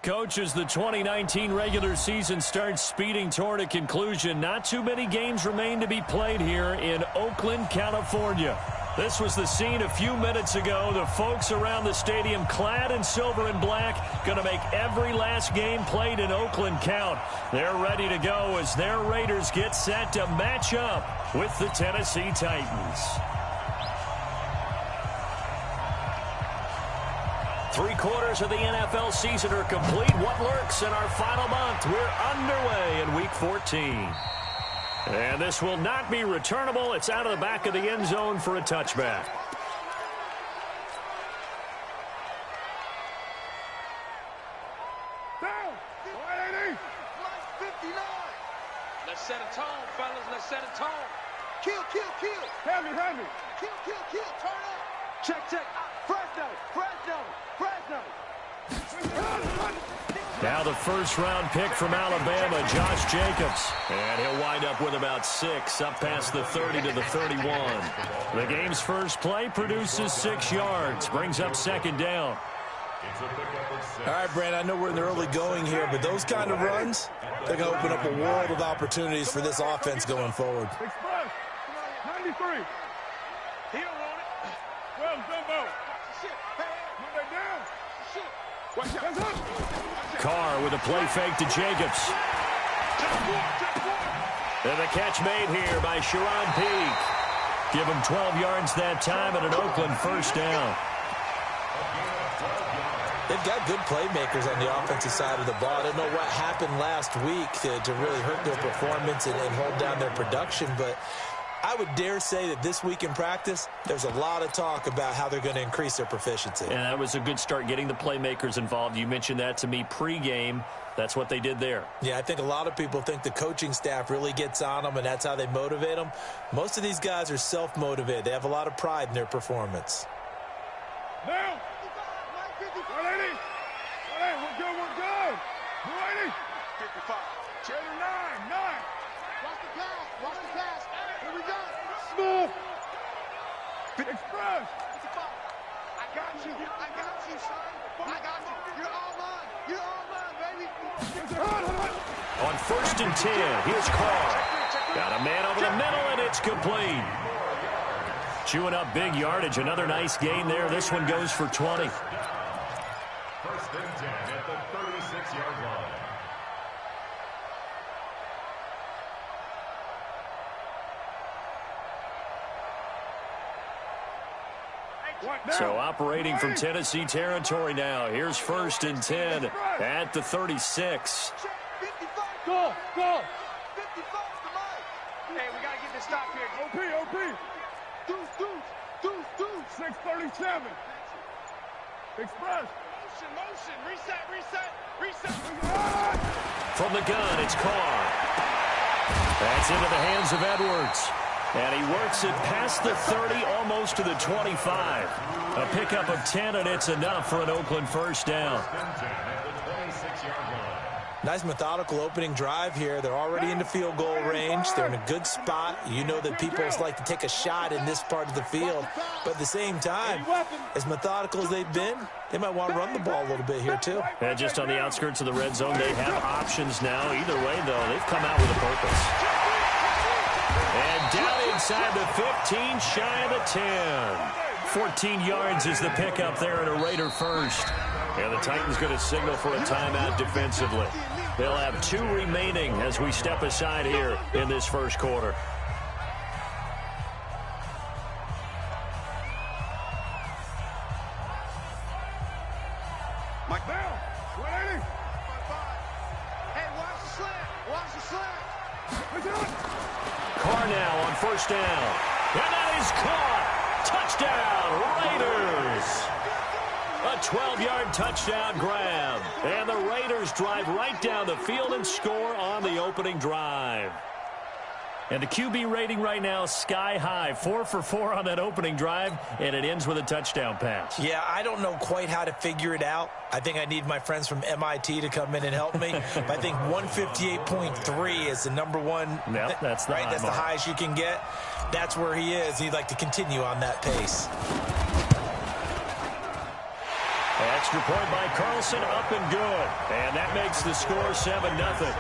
Coach, as the 2019 regular season starts speeding toward a conclusion, not too many games remain to be played here in Oakland, California. This was the scene a few minutes ago. The folks around the stadium clad in silver and black going to make every last game played in Oakland count. They're ready to go as their Raiders get set to match up with the Tennessee Titans. 3/4 of the NFL season are complete. What lurks in our final month? We're underway in Week 14. And this will not be returnable. It's out of the back of the end zone for a touchback. Down. 180. 59. Let's set a tone, fellas. Let's set a tone. Kill. Heavy. Kill. Turn up. Check. Fresno. Now the first-round pick from Alabama, Josh Jacobs. And he'll wind up with about 6, up past the 30 to the 31. The game's first play produces 6 yards, brings up second down. All right, Brandon, I know we're in the early going here, but those kind of runs, they're going to open up a world of opportunities for this offense going forward. Express. 93. He don't want it. Well, Dumbo. Move that down. Watch out. Carr with a play fake to Jacobs. And the catch made here by Sharon Peak. Give him 12 yards that time and an Oakland first down. They've got good playmakers on the offensive side of the ball. I don't know what happened last week to really hurt their performance and hold down their production, but I would dare say that this week in practice, there's a lot of talk about how they're going to increase their proficiency. And that was a good start, getting the playmakers involved. You mentioned that to me pregame. That's what they did there. Yeah, I think a lot of people think the coaching staff really gets on them, and that's how they motivate them. Most of these guys are self-motivated. They have a lot of pride in their performance. Now. 180. We're good. 180. 55. Trailer 9. Watch the pass. Here we go. Smooth. Express. I got you, son. I got you. You're all mine, baby. On 1st and 10, here's Carr. Got a man over the middle, and it's complete. Chewing up big yardage. Another nice gain there. This one goes for 20. 1st and 10 at the 36-yard line. So operating from Tennessee territory now. Here's 1st and 10 at the 36. Go. 55 Hey, we got to get this stop here. OP. Deuce. 637. Express. Motion. Reset. From the gun, it's Carr. That's into the hands of Edwards. And he works it past the 30, almost to the 25. A pickup of 10, and it's enough for an Oakland first down. Nice methodical opening drive here. They're already into field goal range. They're in a good spot. You know that people like to take a shot in this part of the field. But at the same time, as methodical as they've been, they might want to run the ball a little bit here too. And just on the outskirts of the red zone, they have options now. Either way, though, they've come out with a purpose. And down inside the 15, shy of the 10. 14 yards is the pickup there at a Raider first. And the Titans going to signal for a timeout defensively. They'll have 2 remaining as we step aside here in this first quarter. Mike down. 180. Hey, watch the slant. Carr now on first down. And that is caught. Touchdown, Raiders. A 12-yard touchdown grab. And the Raiders drive right down the field and score on the opening drive. And the QB rating right now, sky high. 4 for 4 on that opening drive, and it ends with a touchdown pass. Yeah, I don't know quite how to figure it out. I think I need my friends from MIT to come in and help me. But I think 158.3 is the number one. Yep, that's the right. high That's mark. the highest you can get. That's where he is. He'd like to continue on that pace. At Extra point by Carlson, up and good. And that makes the score 7-0.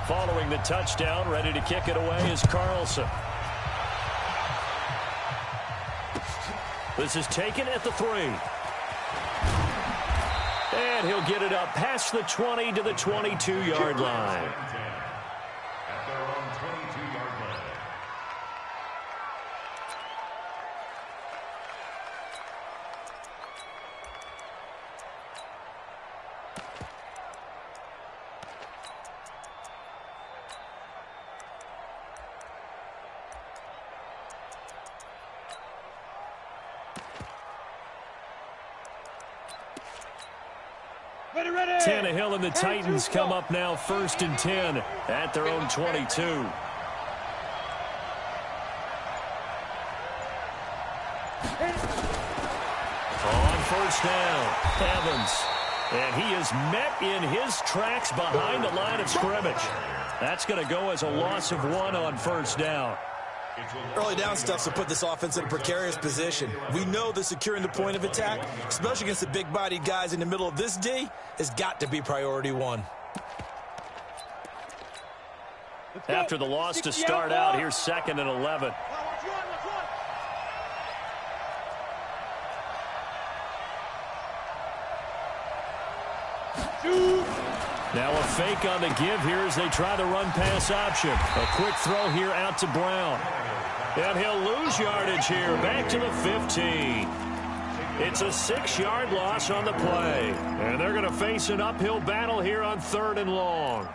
Following the touchdown, ready to kick it away is Carlson. This is taken at the 3. And he'll get it up past the 20 to the 22-yard line. At their own 22-yard line. Tannehill and the Titans come up now 1st and 10 at their own 22. On 1st down, Evans. And he is met in his tracks behind the line of scrimmage. That's going to go as a loss of 1 on 1st down. Early down stuff will put this offense in a precarious position. We know that securing the point of attack, especially against the big-bodied guys in the middle of this D, has got to be priority 1. After the loss to start out, here's 2nd and 11. Now a fake on the give here as they try the run-pass option. A quick throw here out to Brown. And he'll lose yardage here, back to the 15. It's a 6-yard loss on the play. And they're going to face an uphill battle here on 3rd and long.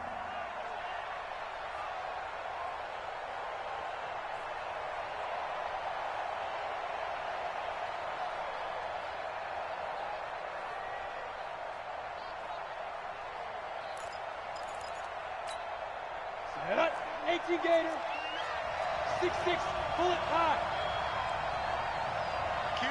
Gator, 6'6", pull it high. Kill.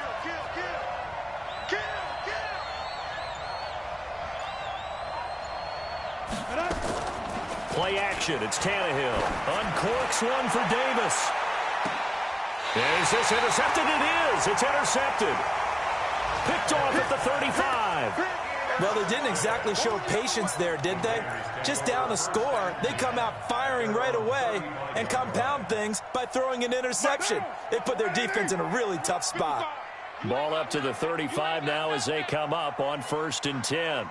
Play action, it's Tannehill. Uncorks one for Davis. Is this intercepted? It is. It's intercepted. Picked off at the 35. Well, they didn't exactly show patience there, did they? Just down a score, they come out firing right away and compound things by throwing an interception. They put their defense in a really tough spot. Ball up to the 35 now as they come up on 1st and 10.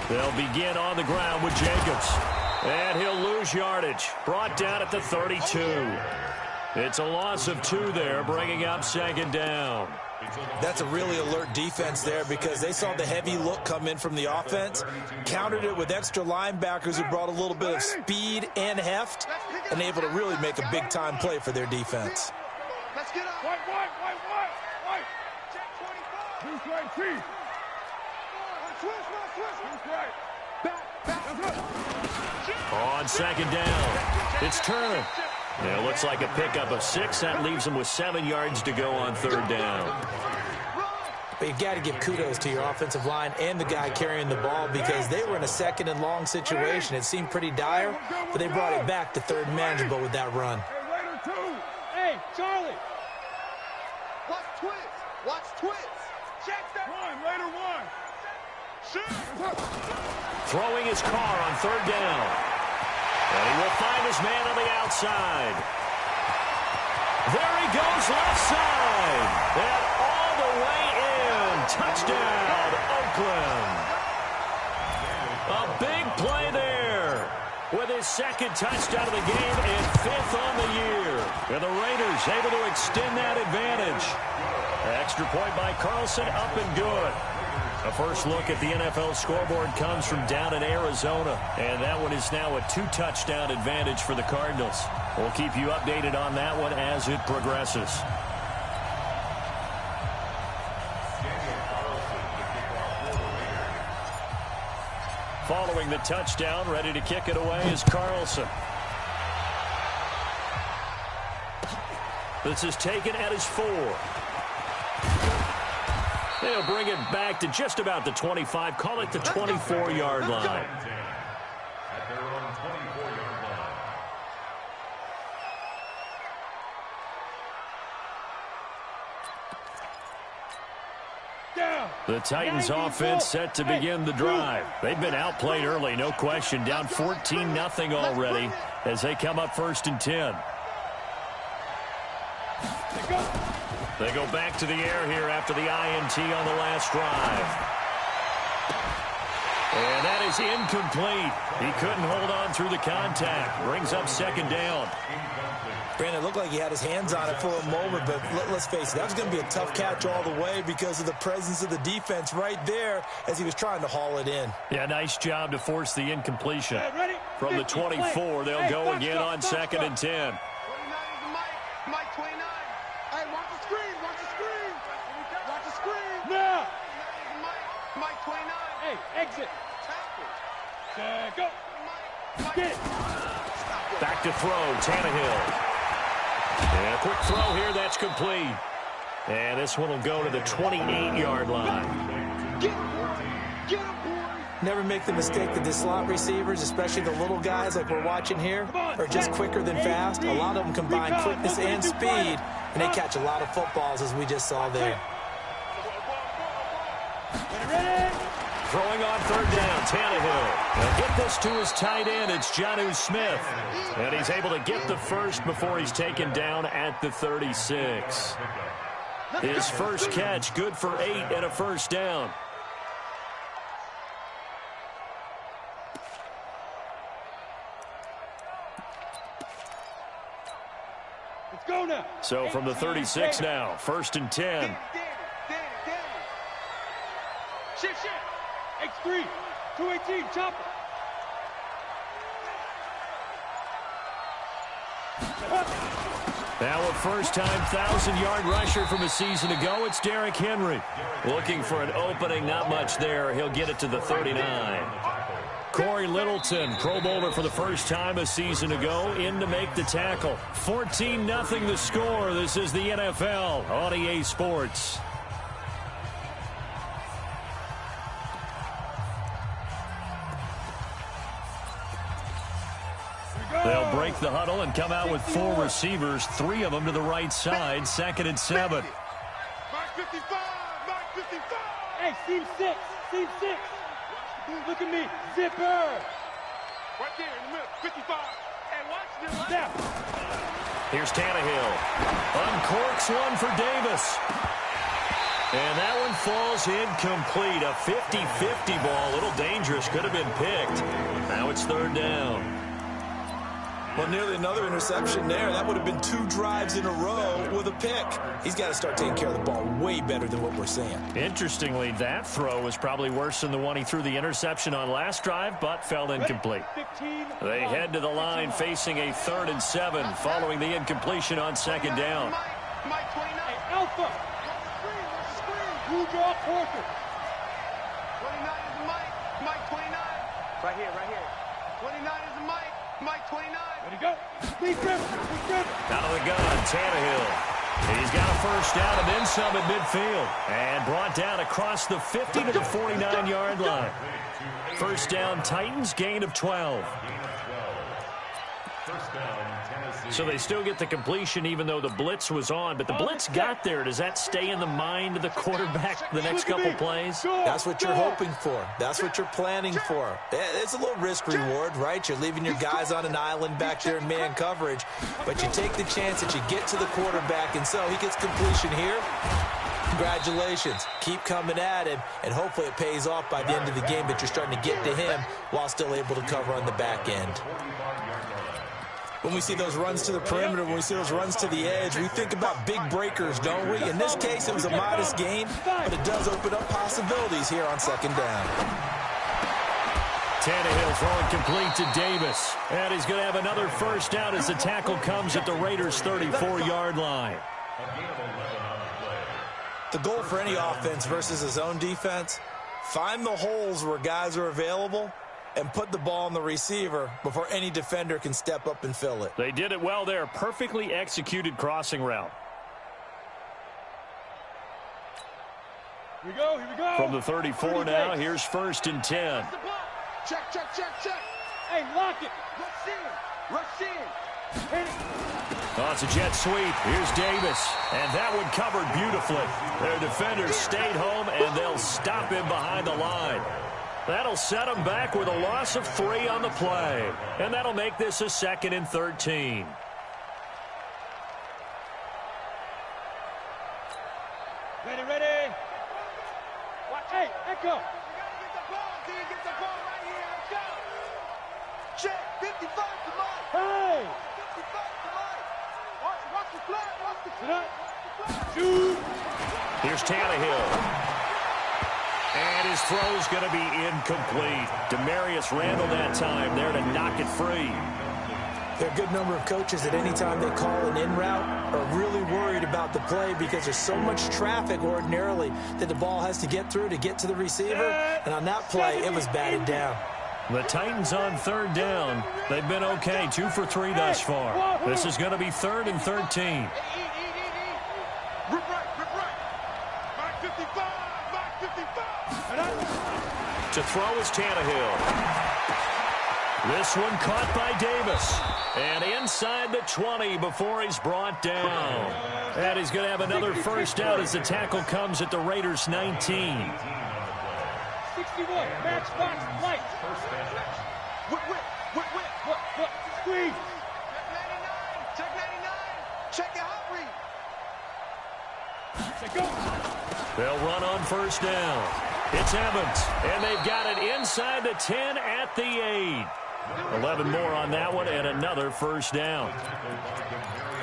They'll begin on the ground with Jacobs. And he'll lose yardage. Brought down at the 32. It's a loss of 2 there, bringing up 2nd down. That's a really alert defense there because they saw the heavy look come in from the offense, countered it with extra linebackers who brought a little bit of speed and heft, and able to really make a big-time play for their defense. Let's get up. White. Check 25. Who's right, Chief? Twist. Right. Back. On 2nd down, it's Turner. Now, it looks like a pickup of 6. That leaves them with 7 yards to go on 3rd down. But you've got to give kudos to your offensive line and the guy carrying the ball because they were in a 2nd and long situation. It seemed pretty dire, but they brought it back to 3rd and manageable with that run. Hey, Charlie. Watch twist. Check that. Raider 1. Throwing his car on 3rd down. And he will find his man on the outside. There he goes, left side. And all the way in. Touchdown, Oakland. A big play there. With his 2nd touchdown of the game and 5th on the year. And the Raiders able to extend that advantage. Extra point by Carlson, up and good. A first look at the NFL scoreboard comes from down in Arizona, and that one is now a 2-touchdown advantage for the Cardinals. We'll keep you updated on that one as it progresses. Following the touchdown, ready to kick it away is Carlson. This is taken at his 4. They'll bring it back to just about the 25. Call it the 24-yard line. At their own 24-yard line. The Titans offense set to begin the drive. They've been outplayed early, no question. Down 14-0 already as they come up 1st and 10. They go back to the air here after the INT on the last drive. And that is incomplete. He couldn't hold on through the contact. Brings up 2nd down. Brandon, it looked like he had his hands on it for a moment, but let's face it, that was going to be a tough catch all the way because of the presence of the defense right there as he was trying to haul it in. Yeah, nice job to force the incompletion. From the 24, they'll go again on 2nd and 10. 29 is the Mike 29. Hey, watch the screen, watch the screen. Watch the screen. Now. 29 is Mike 29. Hey, exit. Tackle. Go. Get it. Back to throw, Tannehill. And a quick throw here, that's complete. And this one will go to the 28-yard line. Get him, boys. Never make the mistake that the slot receivers, especially the little guys like we're watching here, are just quicker than fast. A lot of them combine quickness and speed, and they catch a lot of footballs, as we just saw there. Throwing on 3rd down, Tannehill. He'll get this to his tight end. It's Jonnu Smith. And he's able to get the first before he's taken down at the 36. His first catch, good for 8 and a 1st down. Let's go now. So from the 36 now, 1st and 10. Shit. X3, 218, chopper. Now a first-time 1,000-yard rusher from a season ago, it's Derrick Henry. Looking for an opening, not much there. He'll get it to the 39. Corey Littleton, Pro Bowler for the first time a season ago, in to make the tackle. 14-0 the score. This is the NFL on EA Sports. They'll break the huddle and come out with 4 receivers, 3 of them to the right side, 2nd and 7. Mark 55, Mark 55. Hey, seam 6. Look at me, zipper. Right there in the middle, 55. Hey, watch this. Now. Here's Tannehill. Uncorks one for Davis. And that one falls incomplete. A 50-50 ball, a little dangerous, could have been picked. Now it's 3rd down. Well, nearly another interception there. That would have been 2 drives in a row with a pick. He's got to start taking care of the ball way better than what we're seeing. Interestingly, that throw was probably worse than the one he threw the interception on last drive, but fell incomplete. They head to the line facing a 3rd and 7 following the incompletion on 2nd down. Mike 29. Hey, Alpha. Watch the screen. You draw closer. 29 is the Mike 29. Right here. 29 is the Mike 29. Ready to go. Speed grip. Out of the gun, Tannehill. He's got a first down and then some at midfield. And brought down across the 50 to the 49-yard line. First down, Titans, gain of 12. First down, Tennessee. So they still get the completion even though the blitz was on. But the blitz got there. Does that stay in the mind of the quarterback the next couple plays? That's what you're hoping for. That's what you're planning for. It's a little risk reward, right? You're leaving your guys on an island back there in man coverage, but you take the chance that you get to the quarterback, and so he gets completion here. Congratulations. Keep coming at him, and hopefully it pays off by the end of the game that you're starting to get to him while still able to cover on the back end. When we see those runs to the perimeter, when we see those runs to the edge, we think about big breakers, don't we? In this case, it was a modest gain, but it does open up possibilities here on 2nd down. Tannehill throwing complete to Davis. And he's going to have another first down as the tackle comes at the Raiders' 34-yard line. The goal for any offense versus his own defense, find the holes where guys are available and put the ball on the receiver before any defender can step up and fill it. They did it well there. Perfectly executed crossing route. Here we go, here we go. From the 34 now, here's 1st and 10. Check, check, check, check. Hey, lock it. Rush in. Rush in. Hit it. Oh, it's a jet sweep. Here's Davis. And that one covered beautifully. Their defenders stayed home, and they'll stop him behind the line. That'll set him back with a loss of 3 on the play. And that'll make this a 2nd and 13. Ready, ready. Hey, Echo. You gotta get the ball, D. Get the ball right here. Let's go. Check. 55 to Mike. Hey. 55 to Mike. Watch the flag. Watch the Sit up. flag. Shoot. Here's Tannehill. And his throw's going to be incomplete. Demarius Randall that time there to knock it free. There are a good number of coaches that any time they call an in route are really worried about the play because there's so much traffic ordinarily that the ball has to get through to get to the receiver. And on that play, it was batted down. The Titans on 3rd down. They've been okay, 2 for 3 thus far. This is going to be 3rd and 13. Rip right, rip right. Mike 55, Mike 55. To throw is Tannehill. This one caught by Davis. And inside the 20 before he's brought down. And he's going to have another first down as the tackle comes at the Raiders' 19. 61, matchbox, light. Whip. What? Squeeze. Check 99. Check your hot read. Say go. They'll run on first down. It's Evans, and they've got it inside the 10 at the 8. 11 more on that one, and another first down.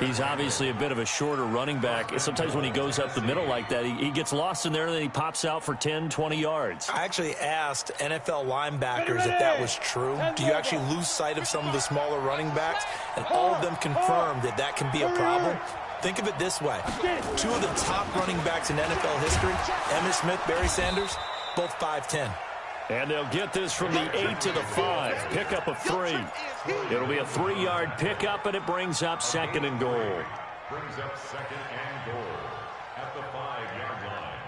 He's obviously a bit of a shorter running back. Sometimes when he goes up the middle like that, he gets lost in there, and then he pops out for 10, 20 yards. I actually asked NFL linebackers if that was true. Do you actually lose sight of some of the smaller running backs? And all of them confirmed that that can be a problem. Think of it this way. 2 of the top running backs in NFL history, Emmitt Smith, Barry Sanders, both 5'10". And they'll get this from the 8 to the 5. Pickup of 3. It'll be a 3-yard pickup, and it brings up 2nd and goal. Brings up 2nd and goal at the 5-yard line.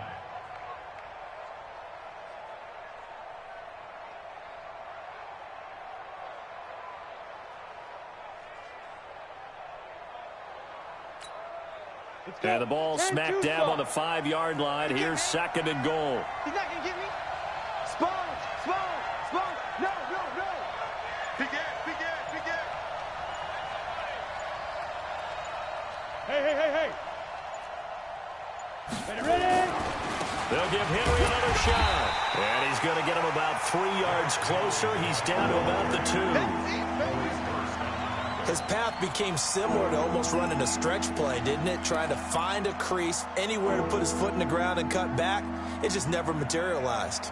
And the ball smack dab on the 5-yard line. Here's 2nd and goal. He's not going to get me. Sponge. No. Big Ed. Hey. Ready. They'll give Henry another shot. And he's going to get him about 3 yards closer. He's down to about the 2. His path became similar to almost running a stretch play, didn't it? Trying to find a crease, anywhere to put his foot in the ground and cut back. It just never materialized.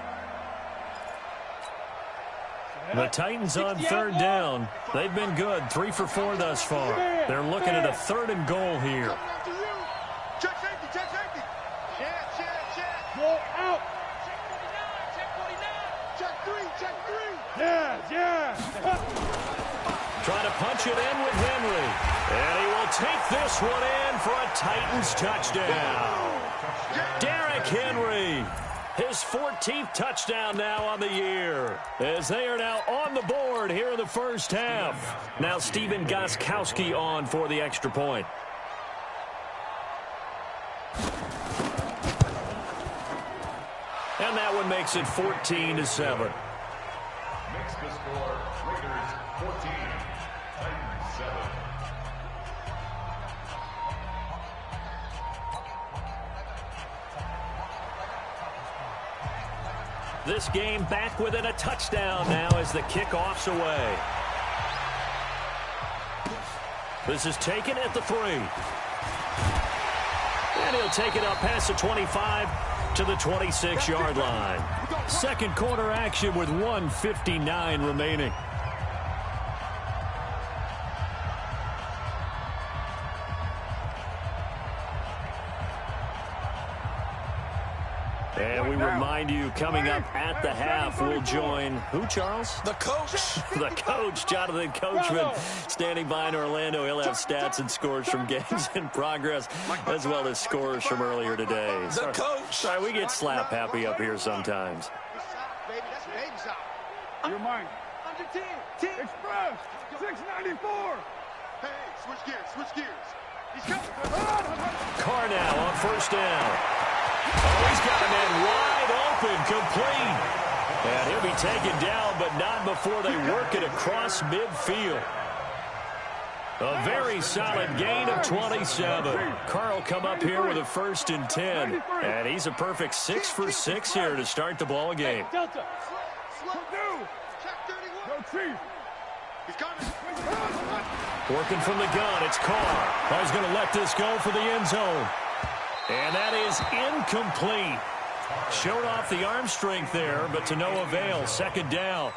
The Titans on 3rd down. They've been good, 3 for 4 thus far. They're looking at a 3rd and goal here. Coming after you. Check safety. Check. Go out. Check 3. Yeah. Trying to punch it in with Henry. And he will take this one in for a Titans touchdown. Derrick Henry. His 14th touchdown now on the year, as they are now on the board here in the first half. Now Stephen Gostkowski on for the extra point. And that one makes it 14-7. Makes the score Raiders 14, Titans 7. This game back within a touchdown now as the kickoff's away. This is taken at the 3. And he'll take it up past the 25 to the 26-yard line. Second quarter action with 1:59 remaining. And we remind remind you, coming up at the half, we'll join who, Charles? The coach. The coach, Jonathan Coachman, standing by in Orlando. He'll have stats and scores from games in progress, as well as scores from earlier today. The coach. Sorry, we get slap happy up here sometimes. Baby, that's baby shot. You're mine. Under 10. 10. Express. 694. Hey, switch gears. He's coming. Carr now on first down. Oh, he's got a man wide open, complete. And he'll be taken down, but not before they work it across midfield. A very solid gain of 27. Carr will come up here with a 1st and 10. And he's a perfect 6 for 6 here to start the ball game. Delta. Slow. Check 31. No, Chief. He's coming. Working from the gun, it's Carr. He's going to let this go for the end zone. And that is incomplete. Showed off the arm strength there, but to no avail. 2nd down.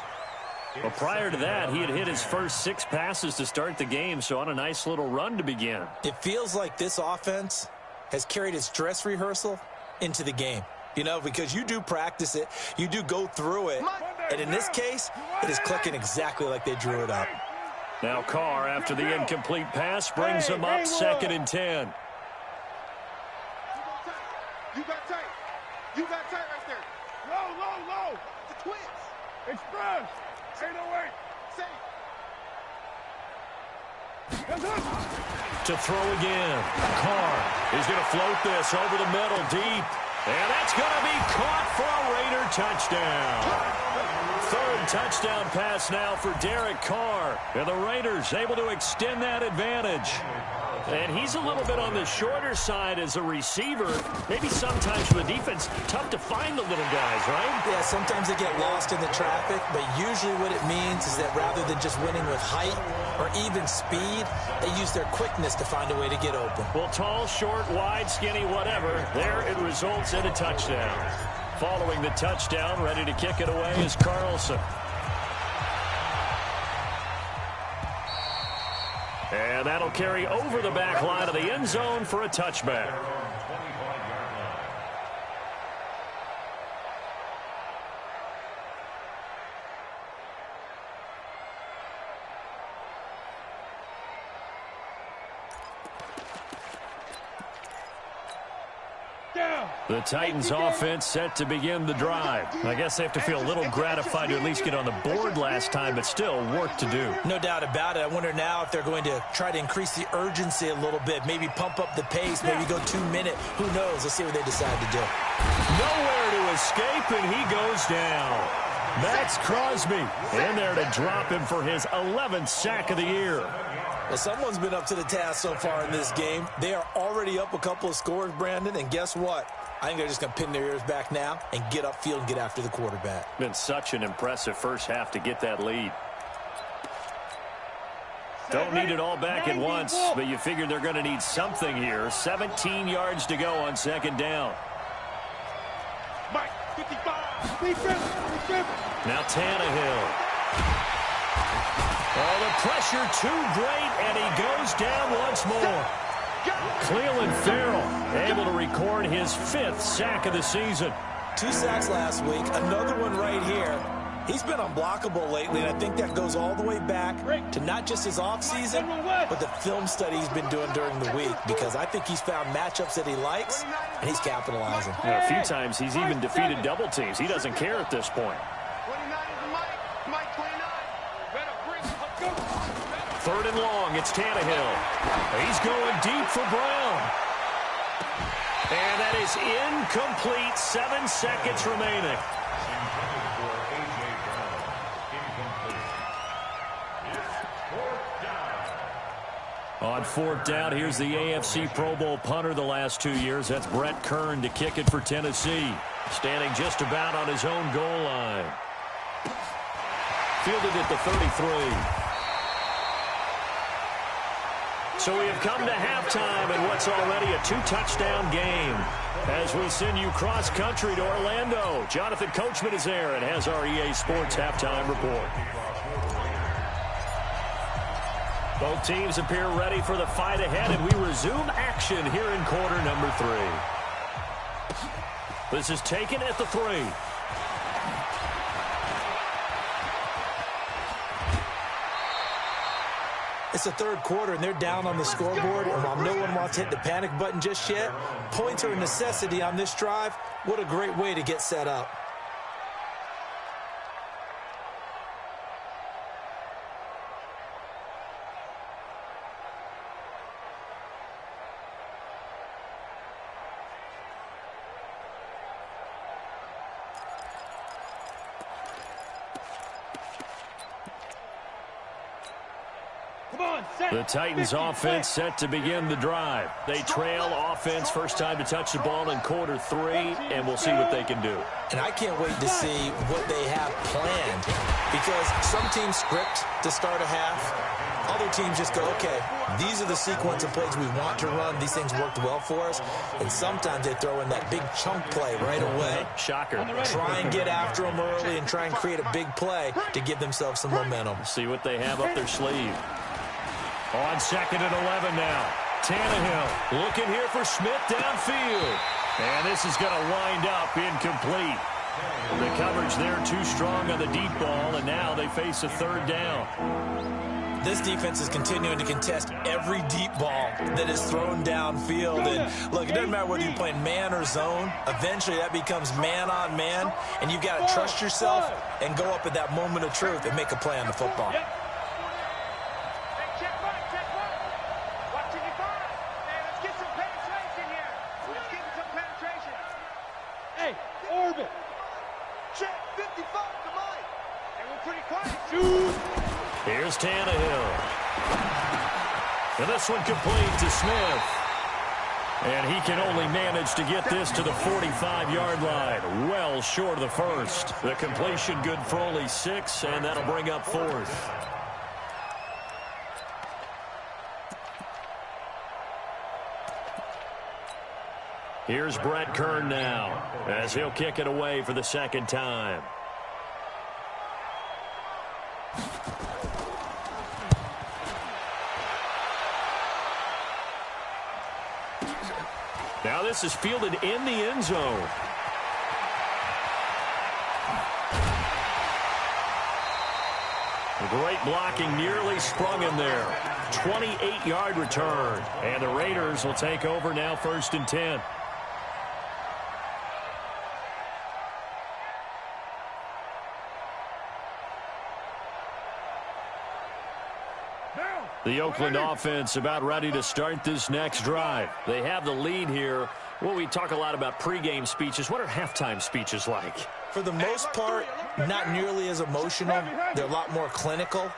Well, prior to that, he had hit his first 6 passes to start the game, so on a nice little run to begin. It feels like this offense has carried its dress rehearsal into the game. You know, because you do practice it, you do go through it, and in this case, it is clicking exactly like they drew it up. Now Carr, after the incomplete pass, brings him up 2nd and 10. You got tight. You got tight right there. Low. The twins. Express. 808. Safe. To throw again. Carr is going to float this over the middle deep. And that's going to be caught for a Raider touchdown. 3rd touchdown pass now for Derek Carr. And the Raiders able to extend that advantage. And he's a little bit on the shorter side as a receiver. Maybe sometimes for the defense, tough to find the little guys, right? Yeah, sometimes they get lost in the traffic, but usually what it means is that rather than just winning with height or even speed, they use their quickness to find a way to get open. Well, tall, short, wide, skinny, whatever, there it results in a touchdown. Following the touchdown, ready to kick it away is Carlson. And that'll carry over the back line of the end zone for a touchback. The Titans offense set to begin the drive. I guess they have to feel a little gratified to at least get on the board last time, but still work to do. No doubt about it. I wonder now if they're going to try to increase the urgency a little bit, maybe pump up the pace, maybe go 2-minute. Who knows? Let's see what they decide to do. Nowhere to escape, and he goes down. Max Crosby in there to drop him for his 11th sack of the year. Well, someone's been up to the task so far in this game. They are already up a couple of scores, Brandon, and guess what? I think they're just going to pin their ears back now and get upfield and get after the quarterback. Been such an impressive first half to get that lead. Don't need it all back at once, but you figure they're going to need something here. 17 yards to go on 2nd down. Mike, 55. Now Tannehill. Oh, the pressure too great, and he goes down once more. Clelin Ferrell able to record his 5th sack of the season. 2 sacks last week, another one right here. He's been unblockable lately, and I think that goes all the way back to not just his offseason, but the film study he's been doing during the week, because I think he's found matchups that he likes, and he's capitalizing. A few times he's even defeated double teams. He doesn't care at this point. 29 is Mike. Mike 29. Better bring him. 3rd and long, it's Tannehill. He's going deep for Brown. And that is incomplete. 7 seconds remaining. On 4th down, here's the AFC Pro Bowl punter the last 2 years. That's Brett Kern to kick it for Tennessee. Standing just about on his own goal line. Fielded at the 33. So we have come to halftime in what's already a 2-touchdown game. As we send you cross-country to Orlando, Jonathan Coachman is there and has our EA Sports halftime report. Both teams appear ready for the fight ahead, and we resume action here in quarter number 3. This is taken at the 3. It's the third quarter, and they're down on the scoreboard. And while no one wants to hit the panic button just yet, points are a necessity on this drive. What a great way to get set up. The Titans offense set to begin the drive. They trail offense first time to touch the ball in quarter 3, and we'll see what they can do. And I can't wait to see what they have planned, because some teams script to start a half. Other teams just go, okay, these are the sequence of plays we want to run. These things worked well for us. And sometimes they throw in that big chunk play right away. Shocker. Try and get after them early and try and create a big play to give themselves some momentum. See what they have up their sleeve. On 2nd and 11 now. Tannehill looking here for Smith downfield. And this is going to wind up incomplete. The coverage there too strong on the deep ball, and now they face a 3rd down. This defense is continuing to contest every deep ball that is thrown downfield. And look, it doesn't matter whether you're playing man or zone. Eventually that becomes man on man, and you've got to trust yourself and go up at that moment of truth and make a play on the football. Here's Tannehill. And this one complete to Smith. And he can only manage to get this to the 45-yard line. Well short of the first. The completion good for only 6, and that'll bring up 4th. Here's Brett Kern now, as he'll kick it away for the 2nd time. Now this is fielded in the end zone. Great blocking, nearly sprung him there. 28-yard return. And the Raiders will take over now, 1st and 10. The Oakland offense about ready to start this next drive. They have the lead here. Well, we talk a lot about pregame speeches. What are halftime speeches like? For the most part, not nearly as emotional. They're a lot more clinical.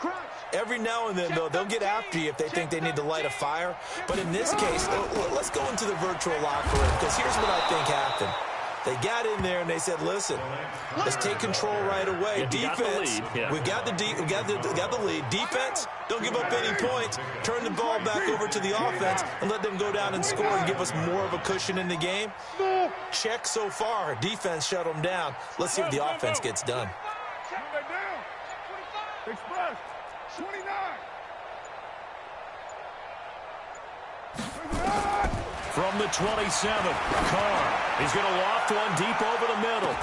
Every now and then, though, they'll get after you if they think they need to light a fire. But in this case, let's go into the virtual locker room, because here's what I think happened. They got in there and they said, listen, let's take control right away. Defense, we've got the lead. Defense, don't give up any points. Turn the ball back over to the offense and let them go down and score and give us more of a cushion in the game. Check so far. Defense shut them down. Let's see if the offense gets done. Express, 29. From the 27, Carr. He's going to loft one deep over the middle.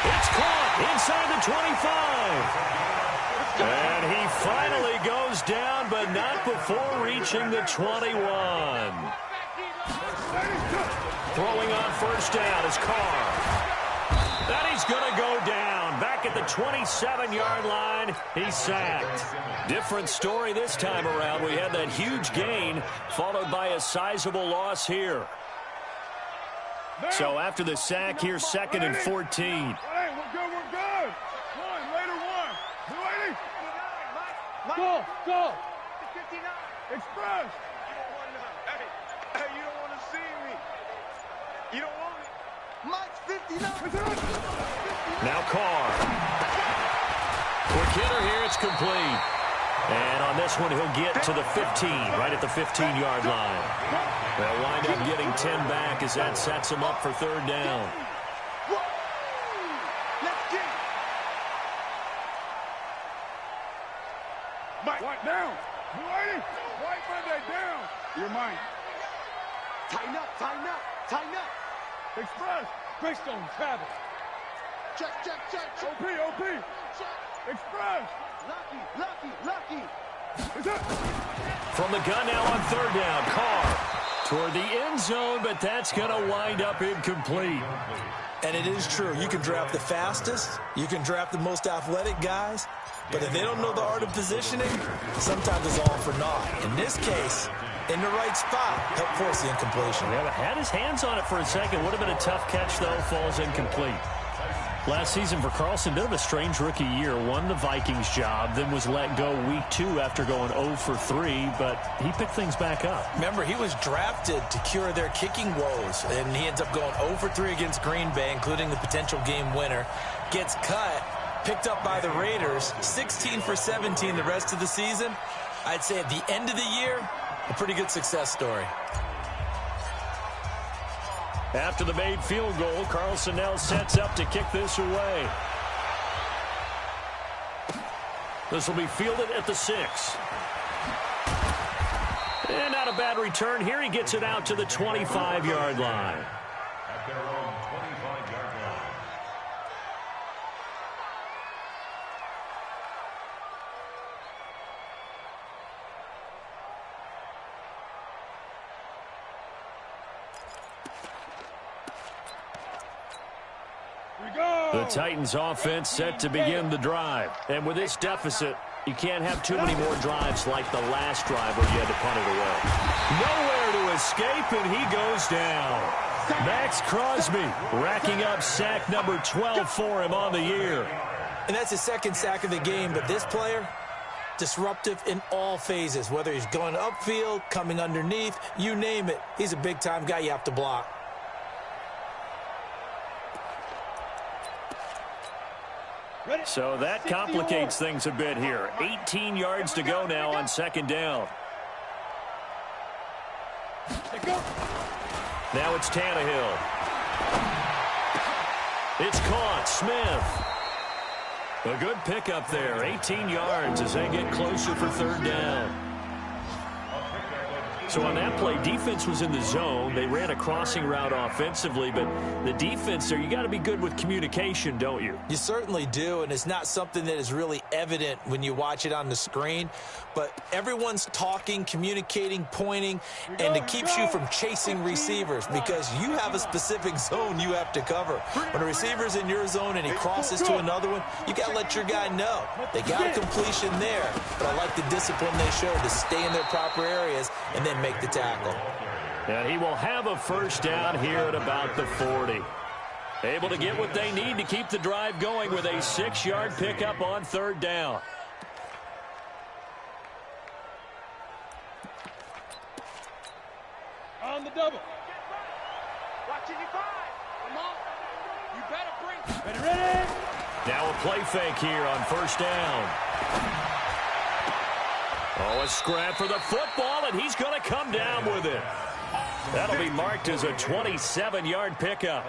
It's caught inside the 25. And he finally goes down, but not before reaching the 21. Throwing on 1st down is Carr. And he's going to go down. Back at the 27-yard line, he's sacked. Different story this time around. We had that huge gain, followed by a sizable loss here. So after the sack, here's 2nd and 14. Hey, we're good, we're good. One, later one. 280. Go. 59. Express. Hey, you don't want to see me. You don't want it. Mike's 59. Now Carr. Quick hitter here, it's complete. And on this one, he'll get to the 15, right at the 15-yard line. They'll wind up getting 10 back as that sets him up for 3rd down. Let's get it. Mike, white down. 280. White Monday down. You're mine. Tighten up. Express. Greystone travel. Check. OP. Express. Lucky. From the gun now on third down. Carr toward the end zone, but that's going to wind up incomplete. And it is true. You can draft the fastest. You can draft the most athletic guys. But if they don't know the art of positioning, sometimes it's all for naught. In this case, in the right spot, helped force the incompletion. Yeah, had his hands on it for a second. Would have been a tough catch, though. Falls incomplete. Last season for Carlson, bit of a strange rookie year. Won the Vikings job, then was let go week 2 after going 0 for 3, but he picked things back up. Remember, he was drafted to cure their kicking woes, and he ends up going 0 for 3 against Green Bay, including the potential game winner. Gets cut, picked up by the Raiders, 16 for 17 the rest of the season. I'd say at the end of the year, a pretty good success story. After the made field goal, Carlson now sets up to kick this away. This will be fielded at the 6. And not a bad return here. He gets it out to the 25-yard line. At their own 25-yard line. The Titans offense set to begin the drive. And with this deficit, you can't have too many more drives like the last drive where you had to punt it away. Nowhere to escape, and he goes down. Max Crosby racking up sack number 12 for him on the year. And that's his second sack of the game, but this player, disruptive in all phases, whether he's going upfield, coming underneath, you name it. He's a big-time guy you have to block. So that complicates things a bit here. 18 yards to go now on second down. Now it's Tannehill. It's caught. Smith. A good pickup there. 18 yards as they get closer for third down. So on that play, defense was in the zone. They ran a crossing route offensively, but the defense there, you got to be good with communication, don't you? You certainly do, and it's not something that is really evident when you watch it on the screen, but everyone's talking, communicating, pointing, and it keeps you from chasing receivers because you have a specific zone you have to cover. When a receiver's in your zone and he crosses to another one, you got to let your guy know. They got a completion there, but I like the discipline they showed to stay in their proper areas and then make the tackle. And he will have a first down here at about the 40. Able to get what they need to keep the drive going with a 6-yard pickup on third down. On the double. Watch it, you five. Come on. You better bring. Ready. Now a play fake here on first down. Oh, a scrap for the football, and he's going to come down with it. That'll be marked as a 27-yard pickup.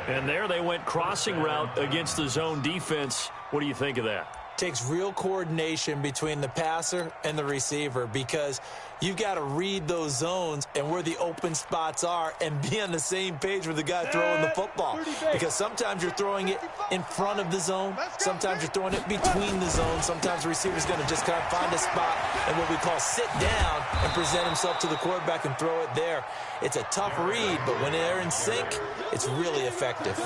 And there they went crossing route against the zone defense. What do you think of that? Takes real coordination between the passer and the receiver because you've got to read those zones and where the open spots are and be on the same page with the guy throwing the football. Because sometimes you're throwing it in front of the zone. Sometimes you're throwing it between the zones. Sometimes the receiver's going to just kind of find a spot and what we call sit down and present himself to the quarterback and throw it there. It's a tough read, but when they're in sync, it's really effective.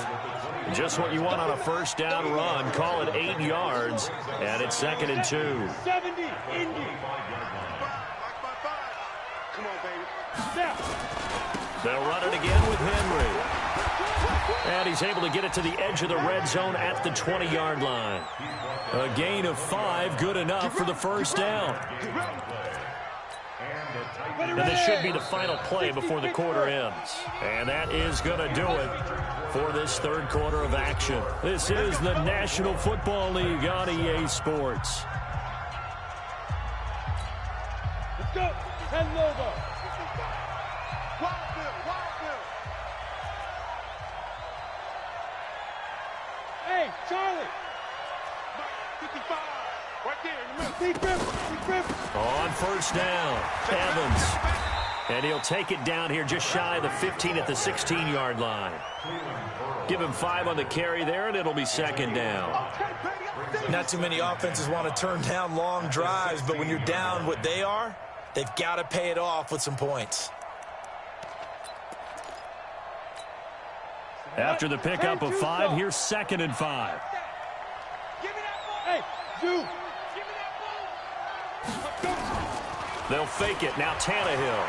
Just what you want on a first down run. Call it 8 yards, and it's 2nd and 2. 70, Indy. Come on, baby. Snap. They'll run it again with Henry. And he's able to get it to the edge of the red zone at the 20-yard line. A gain of 5, good enough for the first down. And this should be the final play before the quarter ends. And that is going to do it for this third quarter of action. This is the National Football League on EA Sports. Let's go. And Lobo. Wildfield. Hey, Charlie. 55. Right there in the middle. Deep grip. On first down, Evans. And he'll take it down here just shy of the 15 at the 16-yard line. Give him 5 on the carry there, and it'll be second down. Not too many offenses want to turn down long drives, but when you're down what they are, they've got to pay it off with some points. After the pickup of 5, here's 2nd and 5. Hey, you. They'll fake it. Now Tannehill.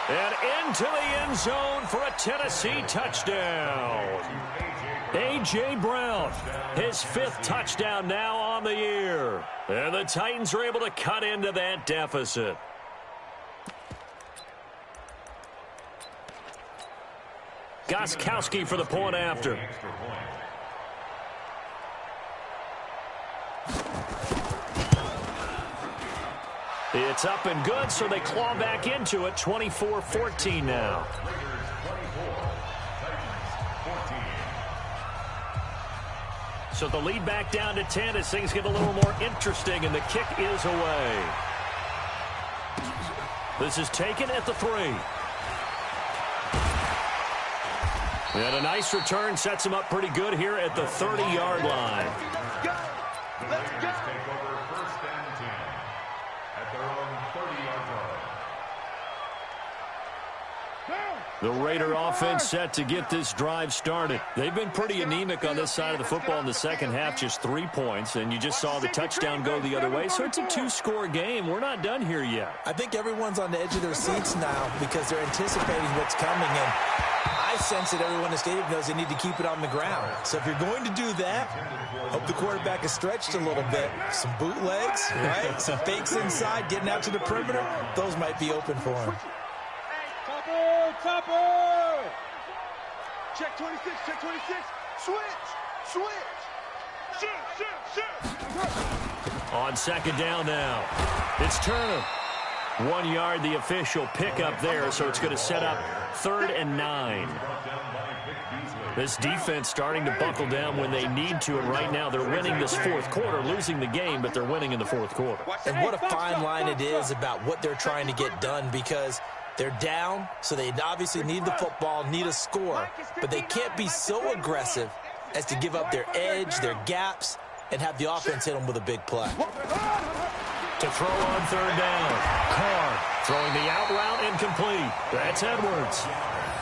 And into the end zone for a Tennessee touchdown. A.J. Brown, his 5th touchdown now on the year. And the Titans are able to cut into that deficit. Gostkowski for the point after. It's up and good, so they claw back into it. 24-14 now. So the lead back down to 10 as things get a little more interesting, and the kick is away. This is taken at the 3. And a nice return sets him up pretty good here at the 30-yard line. Let's go. Let's go. Take over 1st and 10 at their own 30-yard line. The Raider offense set to get this drive started. They've been pretty anemic on this side of the football in the second half, just 3 points, and you just saw the touchdown go the other way, so it's a 2-score game. We're not done here yet. I think everyone's on the edge of their seats now because they're anticipating what's coming, and I sense that everyone in the stadium knows they need to keep it on the ground. So if you're going to do that, hope the quarterback is stretched a little bit. Some bootlegs, right? Some fakes inside, getting out to the perimeter. Those might be open for him. Topper! Check 26, check 26. Switch. Shoot. On 2nd down now, it's Turner. 1 yard, the official pickup there, so it's going to set up 3rd and 9. This defense starting to buckle down when they need to, and right now they're winning this 4th quarter, losing the game, but they're winning in the 4th quarter. And what a fine line it is about what they're trying to get done, because they're down, so they obviously need the football, need a score, but they can't be so aggressive as to give up their edge, their gaps, and have the offense hit them with a big play. To throw on 3rd down, Carr throwing the out route incomplete. That's Edwards.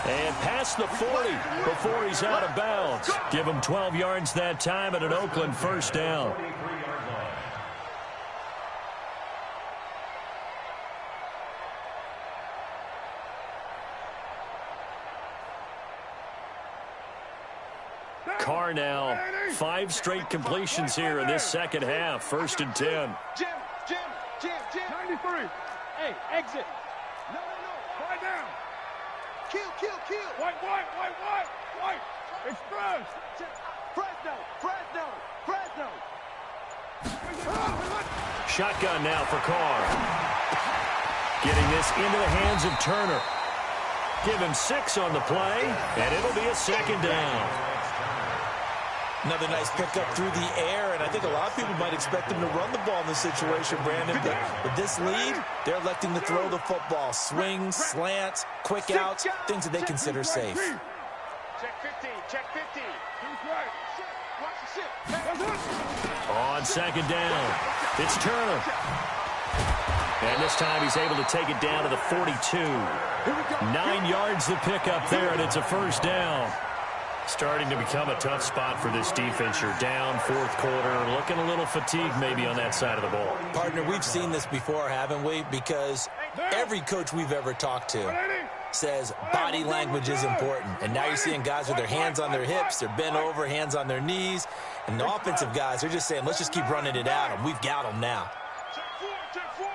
And past the 40 before he's out of bounds. Give him 12 yards that time at an Oakland 1st down. Carr now, 5 straight completions here in this second half. 1st and 10. Jim. 93. Hey, exit. No. Quiet down. Kill. White. Express. Fresno. Shotgun now for Carr. Getting this into the hands of Turner. Give him 6 on the play, and it'll be a 2nd down. Another nice pickup through the air, and I think a lot of people might expect them to run the ball in this situation, Brandon. But with this lead, they're electing to throw the football. Swings, slants, quick outs, things that they consider safe. Check 50. Watch the shit. On 2nd down, it's Turner. And this time he's able to take it down to the 42. 9 yards the pickup there, and it's a 1st down. Starting to become a tough spot for this defense. You're down 4th quarter, looking a little fatigued maybe on that side of the ball. Partner, we've seen this before, haven't we? Because every coach we've ever talked to says body language is important. And now you're seeing guys with their hands on their hips, they're bent over, hands on their knees. And the offensive guys, they're just saying, let's just keep running it at them. We've got them now. Check 4.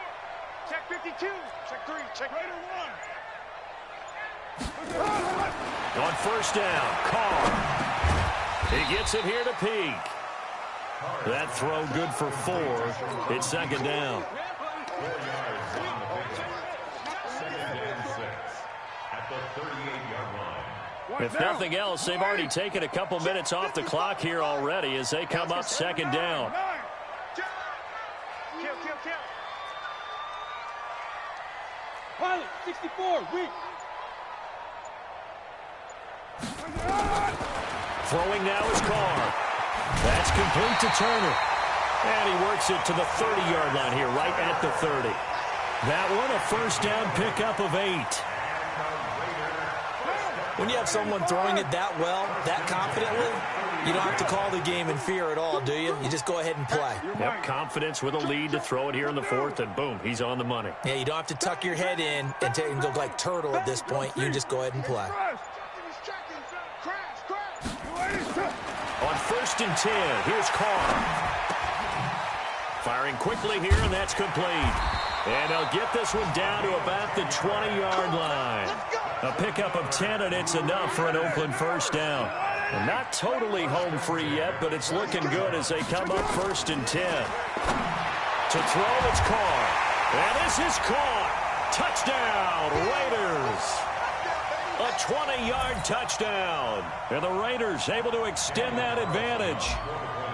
Check 52. Check 3. Check Raider 1. On 1st down, Carr. He gets it here to Peak. That throw good for 4. It's 2nd down. 4 yards on the pickup. 2nd and 6 at the 38-yard line. If nothing else, they've already taken a couple minutes off the clock here already as they come up 2nd down. Kill. Pilot, 64, weak. Throwing now is Carr. That's complete to Turner. And he works it to the 30-yard line here, right at the 30. That one, a first down pickup of 8. When you have someone throwing it that well, that confidently, you don't have to call the game in fear at all, do you? You just go ahead and play. Yep, confidence with a lead to throw it here in the 4th, and boom, he's on the money. Yeah, you don't have to tuck your head in and go like turtle at this point. You just go ahead and play. On 1st and 10, here's Carr. Firing quickly here, and that's complete. And they'll get this one down to about the 20-yard line. A pickup of 10, and it's enough for an Oakland first down. And not totally home free yet, but it's looking good as they come up 1st and 10. To throw, it's Carr. And this is caught. Touchdown, Raiders. A 20-yard touchdown. And the Raiders able to extend that advantage.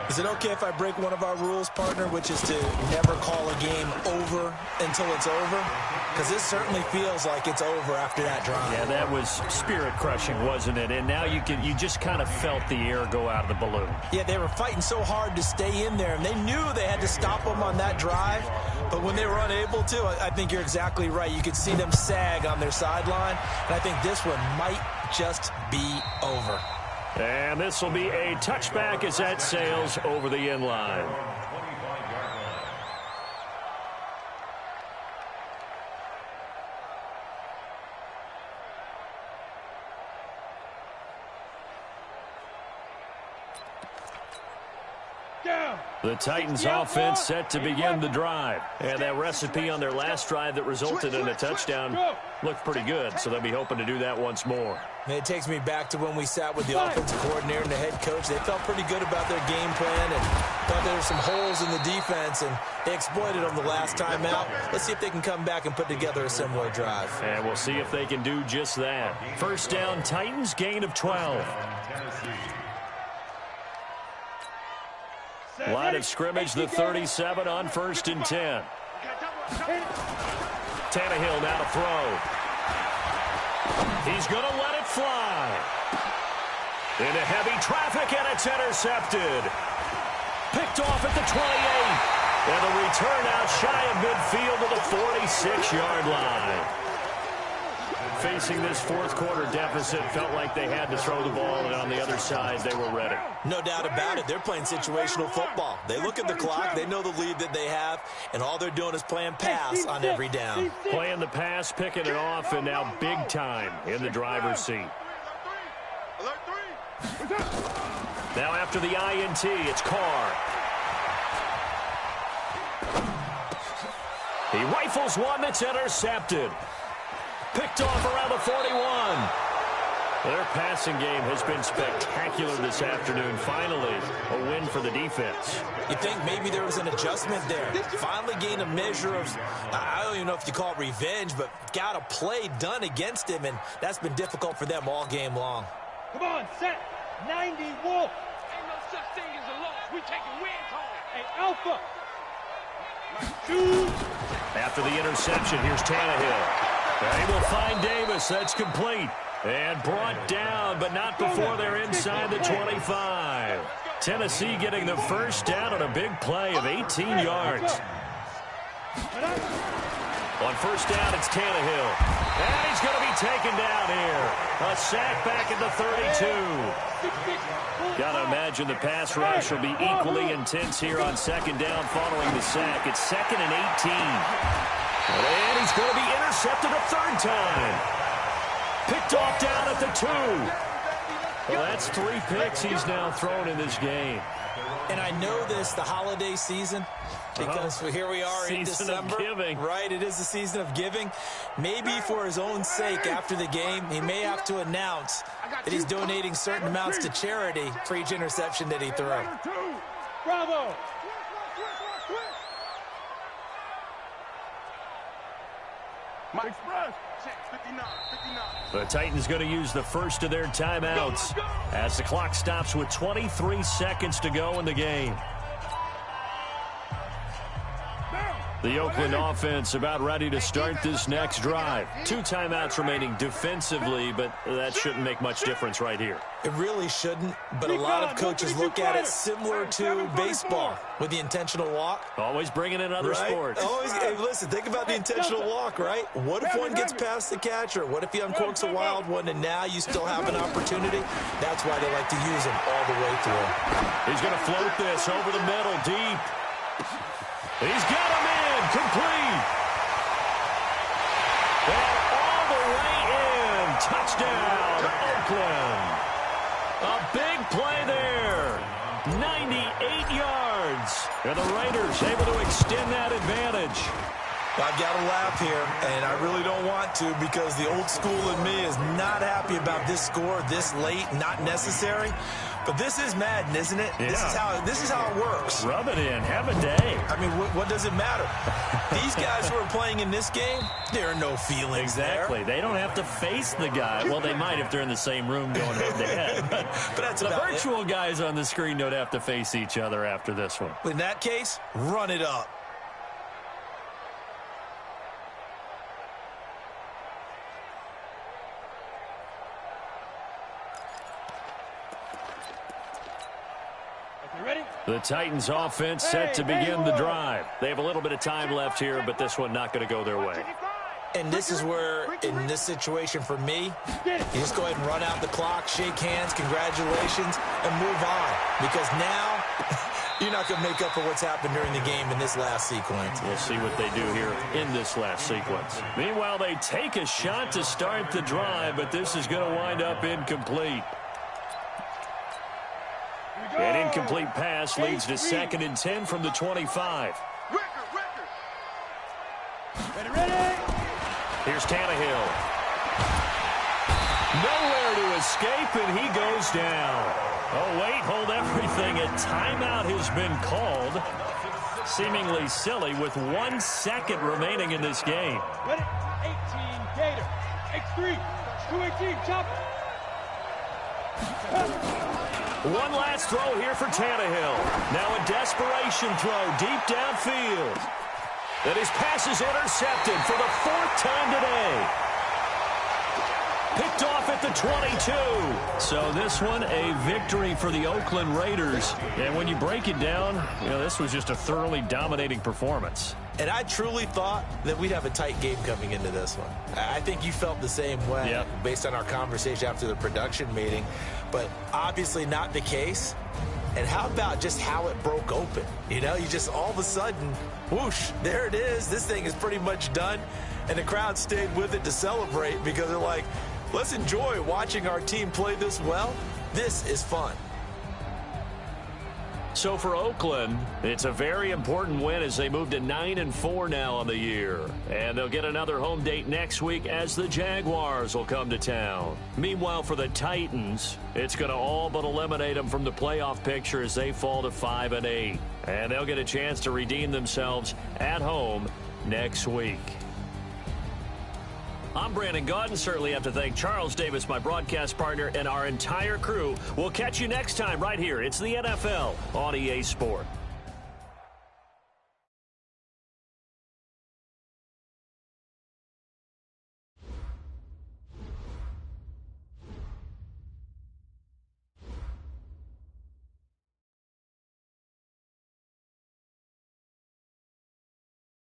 Is it okay if I break one of our rules, partner, which is to never call a game over until it's over? Because this certainly feels like it's over after that drive. Yeah, that was spirit-crushing, wasn't it? And now you just kind of felt the air go out of the balloon. Yeah, they were fighting so hard to stay in there, and they knew they had to stop them on that drive. But when they were unable to, I think you're exactly right. You could see them sag on their sideline, and I think this one might just be over. And this will be a touchback as that sails over the end line. The Titans offense set to begin the drive. And that recipe on their last drive that resulted in a touchdown looked pretty good, so they'll be hoping to do that once more. It takes me back to when we sat with the offensive coordinator and the head coach. They felt pretty good about their game plan and thought there were some holes in the defense, and they exploited them the last time out. Let's see if they can come back and put together a similar drive. And we'll see if they can do just that. First down, Titans, gain of 12. Line of scrimmage, the 37 on 1st and 10. Tannehill now to throw. He's going to let it fly. Into heavy traffic, and it's intercepted. Picked off at the 28. And a return out shy of midfield to the 46-yard line. Facing this 4th quarter deficit, felt like they had to throw the ball, and on the other side, they were ready. No doubt about it. They're playing situational football. They look at the clock, they know the lead that they have, and all they're doing is playing pass on every down. Playing the pass, picking it off, and now big time in the driver's seat. Now after the INT, it's Carr. He rifles one that's intercepted. Picked off around the 41. Their passing game has been spectacular this afternoon. Finally, a win for the defense. You think maybe there was an adjustment there. Finally gained a measure of, I don't even know if you call it revenge, but got a play done against him, and that's been difficult for them all game long. Come on, set. 90 Wolf. Ain't no such thing as a loss. We taking wins home. Hey, Alpha. Shoot. After the interception, here's Tannehill. They will find Davis. That's complete. And brought down, but not before they're inside the 25. Tennessee getting the first down on a big play of 18 yards. On first down, it's Tannehill. And he's going to be taken down here. A sack back at the 32. Got to imagine the pass rush will be equally intense here on 2nd down following the sack. It's 2nd and 18. And he's going to be intercepted a 3rd time. Picked off down at the 2. Well, that's 3 picks he's now thrown in this game. And I know this, the holiday season, because here we are in December. Season of giving. Right, it is the season of giving. Maybe for his own sake after the game, he may have to announce that he's donating certain amounts to charity for each interception that he threw. Bravo. Express. The Titans going to use the first of their timeouts as the clock stops with 23 seconds to go in the game. The Oakland offense about ready to start this next drive. 2 timeouts remaining defensively, but that shouldn't make much difference right here. It really shouldn't, but a lot of coaches look at it similar to baseball with the intentional walk. Always bringing in other sports. Always, hey, listen, think about the intentional walk, right? What if one gets past the catcher? What if he uncorks a wild one and now you still have an opportunity? That's why they like to use him all the way through. He's going to float this over the middle, deep. He's got him in, complete. And all the way in. Touchdown, Oakland. A big play there. 98 yards. And the Raiders able to extend that advantage. I've got to laugh here, and I really don't want to because the old school in me is not happy about this score this late, not necessary. But this is Madden, isn't it? Yeah. This is how it works. Rub it in. Have a day. I mean, what does it matter? These guys who are playing in this game, there are no feelings Exactly. there. They don't have to face the guy. Well, they might if they're in the same room going head-to-head. But that's the about virtual guys on the screen don't have to face each other after this one. In that case, run it up. The Titans offense set to begin the drive. They have a little bit of time left here, but this one not going to go their way. And this is where, in this situation for me, you just go ahead and run out the clock, shake hands, congratulations, and move on. Because now, you're not going to make up for what's happened during the game in this last sequence. We'll see what they do here in this last sequence. Meanwhile, they take a shot to start the drive, but this is going to wind up incomplete. An incomplete pass leads to 2nd and 10 from the 25. Here's Tannehill. Nowhere to escape, and he goes down. Oh, wait, hold everything. A timeout has been called. Seemingly silly with 1 second remaining in this game. 18, Gator. X3, 218, chop. One last throw here for Tannehill. Now a desperation throw deep downfield. And his pass is intercepted for the 4th time today. Picked off at the 22. So this one, a victory for the Oakland Raiders. And when you break it down, you know, this was just a thoroughly dominating performance. And I truly thought that we'd have a tight game coming into this one. I think you felt the same way based on our conversation after the production meeting. But obviously not the case. And how about just how it broke open? You know, you just all of a sudden, whoosh, there it is. This thing is pretty much done. And the crowd stayed with it to celebrate because they're like, let's enjoy watching our team play this well. This is fun. So for Oakland, it's a very important win as they move to 9-4 now on the year. And they'll get another home date next week as the Jaguars will come to town. Meanwhile, for the Titans, it's going to all but eliminate them from the playoff picture as they fall to 5-8. And they'll get a chance to redeem themselves at home next week. I'm Brandon Gaudin. Certainly have to thank Charles Davis, my broadcast partner, and our entire crew. We'll catch you next time right here. It's the NFL on EA Sport.